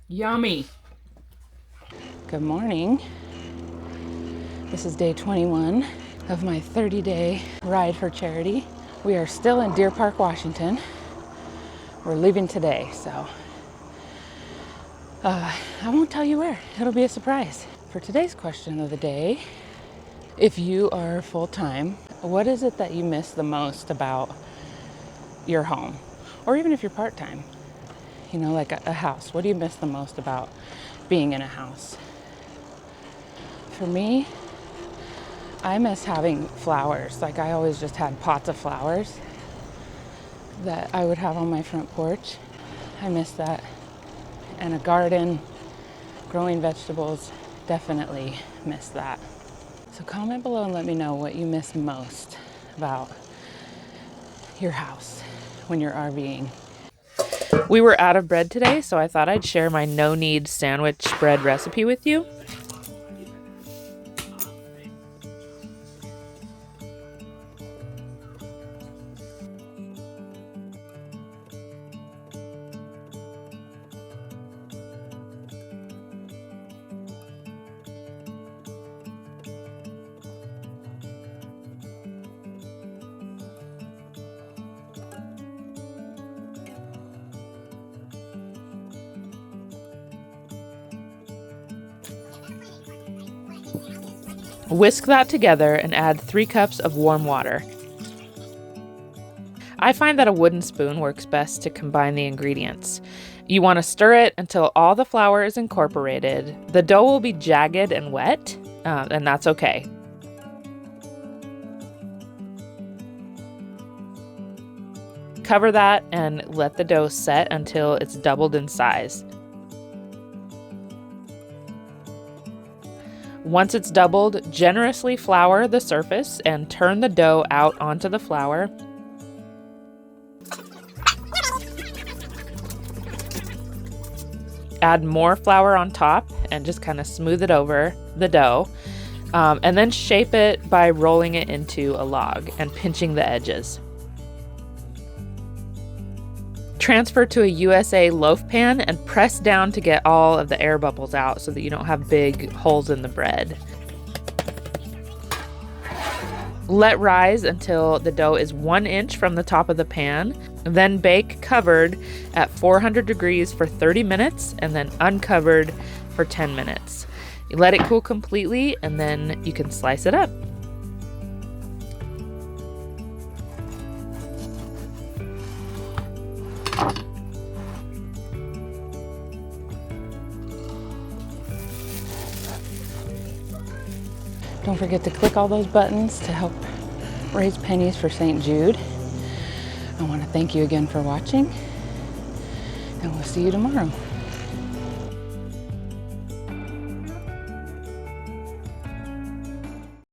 Yummy. Good morning. This is day 21 of my 30-day ride for charity. We are still in Deer Park, Washington. We're leaving today, so I won't tell you where. It'll be a surprise. For today's question of the day, if you are full-time, what is it that you miss the most about your home? Or even if you're part-time, you know, like a house. What do you miss the most about being in a house? For me, I miss having flowers. Like I always just had pots of flowers that I would have on my front porch. I miss that. And a garden, growing vegetables, definitely miss that. So comment below and let me know what you miss most about your house when you're RVing. We were out of bread today, so I thought I'd share my no-knead sandwich bread recipe with you. Whisk that together and add 3 cups of warm water. I find that a wooden spoon works best to combine the ingredients. You want to stir it until all the flour is incorporated. The dough will be jagged and wet, and that's okay. Cover that and let the dough set until it's doubled in size. Once it's doubled, generously flour the surface and turn the dough out onto the flour. Add more flour on top and just kind of smooth it over the dough. And then shape it by rolling it into a log and pinching the edges. Transfer to a USA loaf pan and press down to get all of the air bubbles out so that you don't have big holes in the bread. Let rise until the dough is 1 inch from the top of the pan. Then bake covered at 400 degrees for 30 minutes and then uncovered for 10 minutes. You let it cool completely and then you can slice it up. Don't forget to click all those buttons to help raise pennies for St. Jude. I want to thank you again for watching, and we'll see you tomorrow.